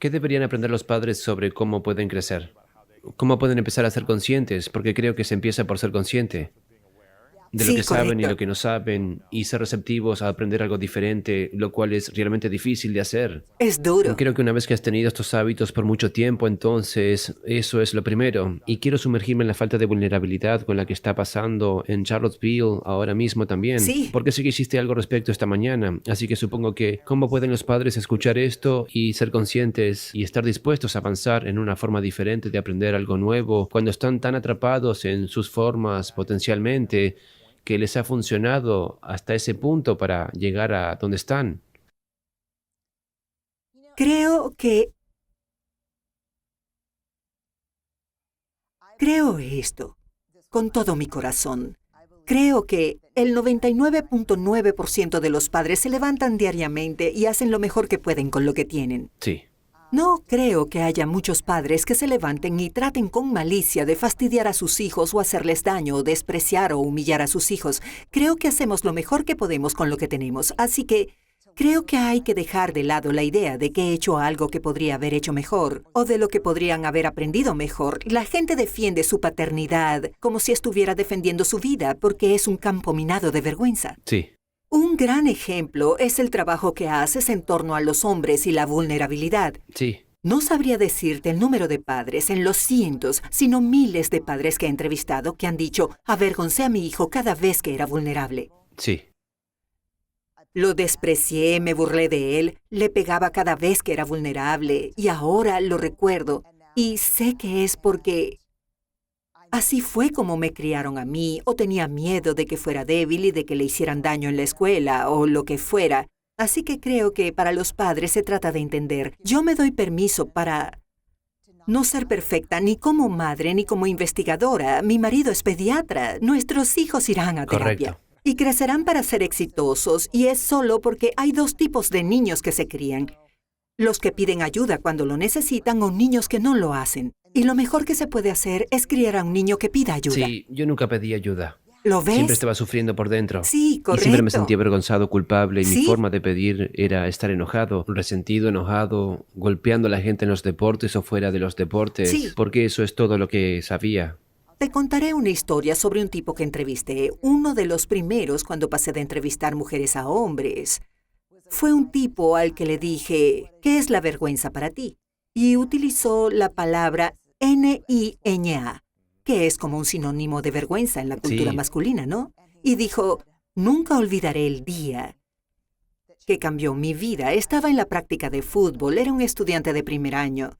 ¿Qué deberían aprender los padres sobre cómo pueden crecer? ¿Cómo pueden empezar a ser conscientes? Porque creo que se empieza por ser consciente de lo Sí, que saben y correcto. lo que no saben y ser receptivos a aprender algo diferente, lo cual es realmente difícil de hacer. Es duro. Creo que una vez que has tenido estos hábitos por mucho tiempo, entonces eso es lo primero. Y quiero sumergirme en la falta de vulnerabilidad con la que está pasando en Charlottesville ahora mismo también, Sí. porque sé que hiciste algo respecto esta mañana. Así que supongo que cómo pueden los padres escuchar esto y ser conscientes y estar dispuestos a avanzar en una forma diferente de aprender algo nuevo cuando están tan atrapados en sus formas potencialmente que les ha funcionado hasta ese punto para llegar a donde están. Creo que, creo esto con todo mi corazón. Creo que el 99.9% de los padres se levantan diariamente y hacen lo mejor que pueden con lo que tienen. Sí, No creo que haya muchos padres que se levanten y traten con malicia de fastidiar a sus hijos o hacerles daño o despreciar o humillar a sus hijos. Creo que hacemos lo mejor que podemos con lo que tenemos. Así que creo que hay que dejar de lado la idea de que he hecho algo que podría haber hecho mejor o de lo que podrían haber aprendido mejor. La gente defiende su paternidad como si estuviera defendiendo su vida porque es un campo minado de vergüenza. sí, Un gran ejemplo es el trabajo que haces en torno a los hombres y la vulnerabilidad. sí. No sabría decirte el número de padres, en los cientos, sino miles de padres que he entrevistado que han dicho, avergoncé a mi hijo cada vez que era vulnerable. Sí, Lo desprecié, me burlé de él, le pegaba cada vez que era vulnerable y ahora lo recuerdo. Y sé que es porque así fue como me criaron a mí, o tenía miedo de que fuera débil y de que le hicieran daño en la escuela, o lo que fuera. Así que creo que para los padres se trata de entender. Yo me doy permiso para no ser perfecta ni como madre ni como investigadora. Mi marido es pediatra. Nuestros hijos irán a terapia. correcto. Y crecerán para ser exitosos. Y es solo porque hay dos tipos de niños que se crían. Los que piden ayuda cuando lo necesitan o niños que no lo hacen. Y lo mejor que se puede hacer es criar a un niño que pida ayuda. Sí, yo nunca pedí ayuda. ¿Lo Siempre ves? estaba sufriendo por dentro. Sí, Y siempre me sentía correcto. avergonzado, culpable, y mi Sí, forma de pedir era estar enojado, resentido, enojado, golpeando a la gente en los deportes o fuera de los deportes, sí. porque eso es todo lo que sabía. Te contaré una historia sobre un tipo que entrevisté, uno de los primeros cuando pasé de entrevistar mujeres a hombres. Fue un tipo al que le dije, ¿qué es la vergüenza para ti? Y utilizó la palabra NINA, que es como un sinónimo de vergüenza en la cultura Sí, masculina, ¿no? Y dijo, nunca olvidaré el día que cambió mi vida. Estaba en la práctica de fútbol, era un estudiante de primer año.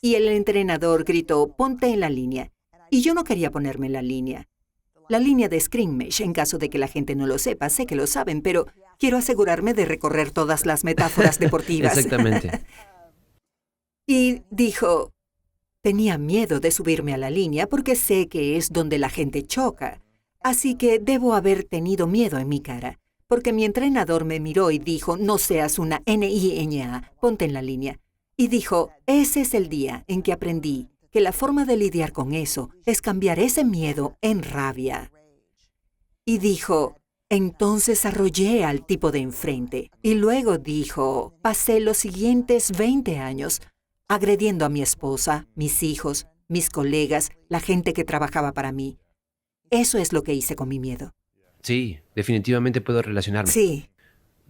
Y el entrenador gritó, ponte en la línea. Y yo no quería ponerme en la línea. La línea de scrimmage, en caso de que la gente no lo sepa, sé que lo saben, pero quiero asegurarme de recorrer todas las metáforas deportivas. exactamente. Y dijo, tenía miedo de subirme a la línea porque sé que es donde la gente choca. Así que debo haber tenido miedo en mi cara, porque mi entrenador me miró y dijo, no seas una NINA, ponte en la línea. Y dijo, ese es el día en que aprendí que la forma de lidiar con eso es cambiar ese miedo en rabia. Y dijo, entonces arrollé al tipo de enfrente. Y luego dijo, pasé los siguientes 20 años agrediendo a mi esposa, mis hijos, mis colegas, la gente que trabajaba para mí. Eso es lo que hice con mi miedo. Sí, definitivamente puedo relacionarme. Sí,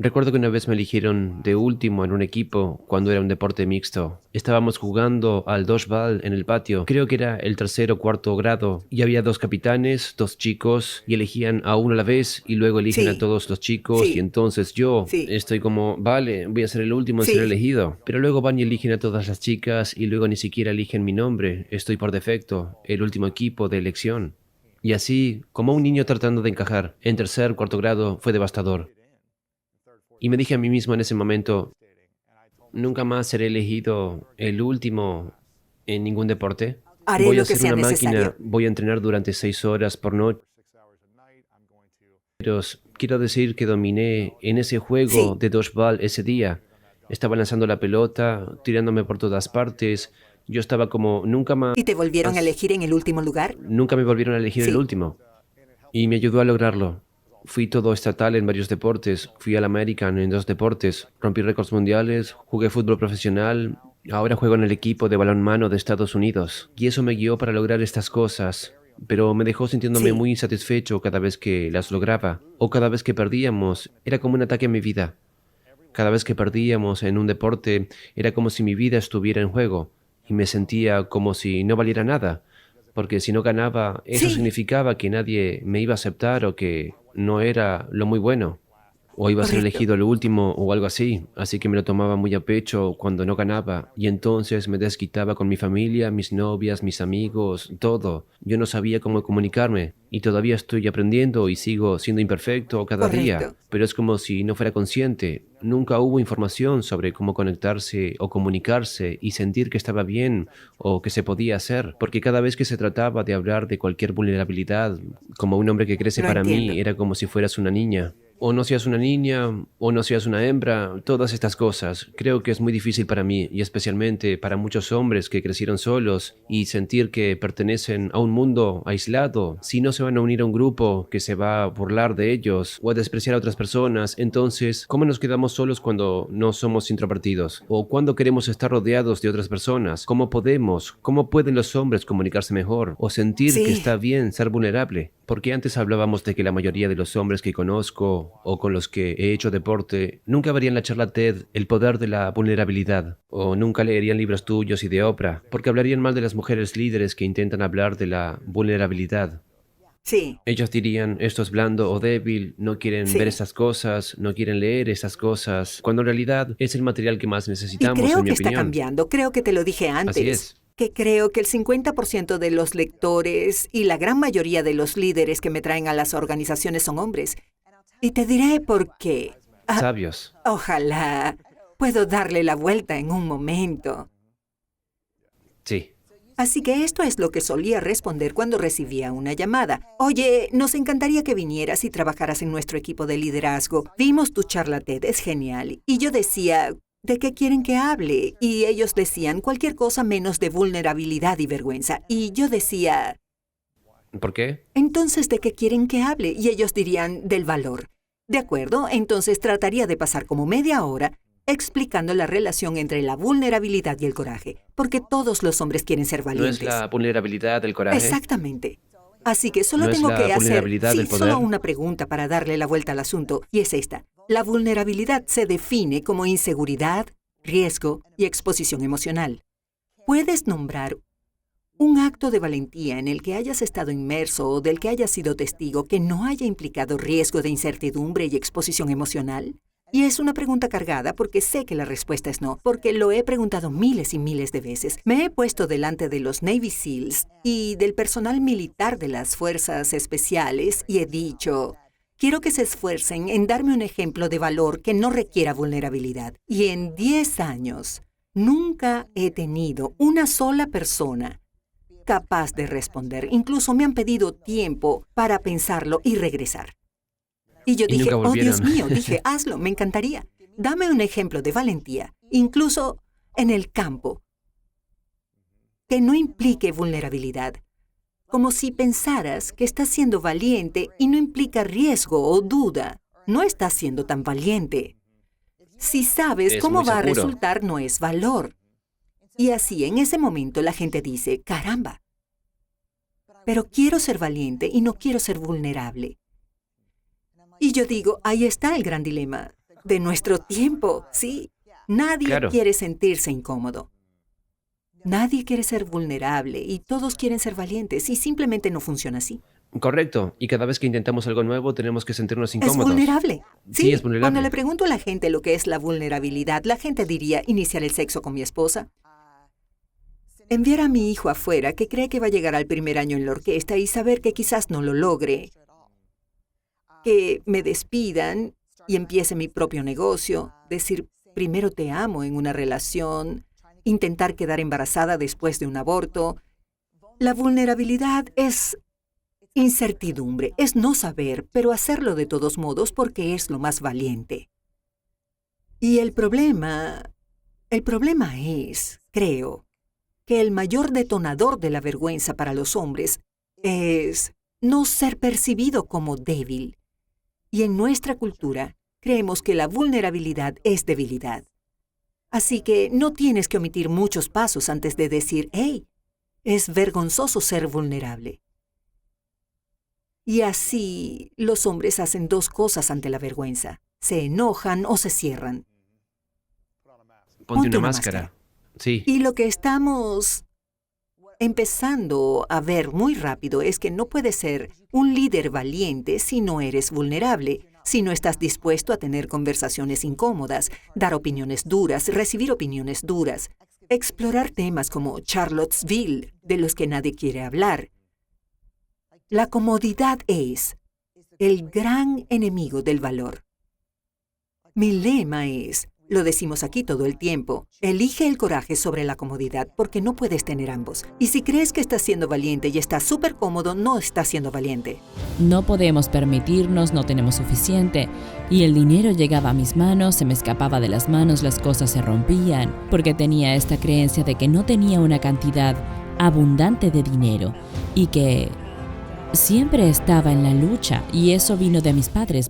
Recuerdo que una vez me eligieron de último en un equipo cuando era un deporte mixto. Estábamos jugando al dodgeball en el patio. Creo que era el tercer o cuarto grado. Y había dos capitanes, dos chicos, y elegían a uno a la vez y luego eligen a sí, todos los chicos. Y sí, entonces yo sí, estoy como, vale, voy a ser el último en ser sí. elegido. Pero luego van y eligen a todas las chicas y luego ni siquiera eligen mi nombre. Estoy por defecto, el último equipo de elección. Y así, como un niño tratando de encajar en tercer, cuarto grado, fue devastador. Y me dije a mí mismo en ese momento, nunca más seré elegido el último en ningún deporte. Haré Voy a lo que ser sea una máquina, necesario. voy a entrenar durante 6 horas por noche. Pero quiero decir que dominé en ese juego Sí. de dodgeball ese día. Estaba lanzando la pelota, tirándome por todas partes. Yo estaba como, nunca más, ¿Y te volvieron a elegir en el último lugar? nunca me volvieron a elegir el Sí. último. Y me ayudó a lograrlo. Fui todo estatal en varios deportes, fui al American en 2 deportes, rompí récords mundiales, jugué fútbol profesional Ahora juego en el equipo de balonmano de Estados Unidos y eso me guió para lograr estas cosas, pero me dejó sintiéndome Sí, muy insatisfecho cada vez que las lograba o cada vez que perdíamos. Era como un ataque a mi vida. Cada vez que perdíamos en un deporte era como si mi vida estuviera en juego y me sentía como si no valiera nada, porque si no ganaba, eso sí, significaba que nadie me iba a aceptar o que no era lo muy bueno o iba a ser correcto. elegido el último o algo así, así que me lo tomaba muy a pecho cuando no ganaba y entonces me desquitaba con mi familia, mis novias, mis amigos, todo. Yo no sabía cómo comunicarme y todavía estoy aprendiendo y sigo siendo imperfecto cada Correcto. día, pero es como si no fuera consciente. Nunca hubo información sobre cómo conectarse o comunicarse y sentir que estaba bien o que se podía hacer, porque cada vez que se trataba de hablar de cualquier vulnerabilidad, como un hombre que crece Lo para entiendo. mí, era como si fueras una niña. O no seas una niña, o no seas una hembra, todas estas cosas. Creo que es muy difícil para mí, y especialmente para muchos hombres que crecieron solos, y sentir que pertenecen a un mundo aislado. Si no se van a unir a un grupo que se va a burlar de ellos o a despreciar a otras personas, entonces, ¿cómo nos quedamos solos cuando no somos introvertidos? ¿O cuando queremos estar rodeados de otras personas? ¿Cómo podemos? ¿Cómo pueden los hombres comunicarse mejor? ¿O sentir que Sí, está bien ser vulnerable? Porque antes hablábamos de que la mayoría de los hombres que conozco o con los que he hecho deporte nunca verían la charla TED El poder de la vulnerabilidad o nunca leerían libros tuyos y de Oprah porque hablarían mal de las mujeres líderes que intentan hablar de la vulnerabilidad. sí, Ellos dirían, esto es blando o débil, no quieren ver sí. esas cosas, no quieren leer esas cosas, cuando en realidad es el material que más Y necesitamos, en creo mi que está opinión. cambiando. Creo que te lo dije Así antes, es. que creo que el 50% de los lectores y la gran mayoría de los líderes que me traen a las organizaciones son hombres. Y te diré por qué. Ah, Sabios. ojalá puedo darle la vuelta en un momento. Sí. Así que esto es lo que solía responder cuando recibía una llamada. Oye, nos encantaría que vinieras y trabajaras en nuestro equipo de liderazgo. Vimos tu charla TED, es genial. Y yo decía, ¿de qué quieren que hable? Y ellos decían cualquier cosa menos de vulnerabilidad y vergüenza. Y yo decía, ¿Por qué? entonces, ¿de qué quieren que hable? Y ellos dirían, del valor. De acuerdo, entonces trataría de pasar como media hora explicando la relación entre la vulnerabilidad y el coraje, porque todos los hombres quieren ser ¿No es valientes. la vulnerabilidad del coraje? Exactamente. Así que solo ¿No es tengo la que hacer, vulnerabilidad del sí, solo poder? una pregunta para darle la vuelta al asunto, y es esta. La vulnerabilidad se define como inseguridad, riesgo y exposición emocional. ¿Puedes nombrar un acto de valentía en el que hayas estado inmerso o del que hayas sido testigo que no haya implicado riesgo de incertidumbre y exposición emocional? Y es una pregunta cargada porque sé que la respuesta es no, porque lo he preguntado miles y miles de veces. Me he puesto delante de los Navy SEALs y del personal militar de las fuerzas especiales y he dicho, quiero que se esfuercen en darme un ejemplo de valor que no requiera vulnerabilidad. Y en 10 años, nunca he tenido una sola persona capaz de responder. Incluso me han pedido tiempo para pensarlo y regresar. Y yo Y nunca dije, oh Dios volvieron. mío, dije, hazlo, me encantaría. Dame un ejemplo de valentía, incluso en el campo, que no implique vulnerabilidad. Como si pensaras que estás siendo valiente y no implica riesgo o duda. No estás siendo tan valiente. Si sabes Es cómo muy va a seguro. resultar, no es valor. Y así en ese momento la gente dice, caramba, pero quiero ser valiente y no quiero ser vulnerable. Y yo digo, ahí está el gran dilema de nuestro tiempo, sí. Nadie Claro. quiere sentirse incómodo. Nadie quiere ser vulnerable y todos quieren ser valientes y simplemente no funciona así. Correcto. Y cada vez que intentamos algo nuevo tenemos que sentirnos Es incómodos. vulnerable. Sí, es Sí, cuando le vulnerable. pregunto a la gente lo que es la vulnerabilidad, la gente diría iniciar el sexo con mi esposa, enviar a mi hijo afuera que cree que va a llegar al primer año en la orquesta y saber que quizás no lo logre, que me despidan y empiece mi propio negocio, decir primero te amo en una relación, intentar quedar embarazada después de un aborto. La vulnerabilidad es incertidumbre, es no saber, pero hacerlo de todos modos porque es lo más valiente. Y el problema es, creo, que el mayor detonador de la vergüenza para los hombres es no ser percibido como débil. Y en nuestra cultura creemos que la vulnerabilidad es debilidad. Así que no tienes que omitir muchos pasos antes de decir, hey, es vergonzoso ser vulnerable. Y así los hombres hacen dos cosas ante la vergüenza. Se enojan o se cierran. Ponte una máscara. Sí. Y lo que estamos empezando a ver muy rápido es que no puedes ser un líder valiente si no eres vulnerable, si no estás dispuesto a tener conversaciones incómodas, dar opiniones duras, recibir opiniones duras, explorar temas como Charlottesville, de los que nadie quiere hablar. La comodidad es el gran enemigo del valor. Mi lema es, lo decimos aquí todo el tiempo, elige el coraje sobre la comodidad porque no puedes tener ambos. Y si crees que estás siendo valiente y estás súper cómodo, no estás siendo valiente. No podemos permitirnos, no tenemos suficiente. Y el dinero llegaba a mis manos, se me escapaba de las manos, las cosas se rompían, porque tenía esta creencia de que no tenía una cantidad abundante de dinero y que siempre estaba en la lucha, y eso vino de mis padres.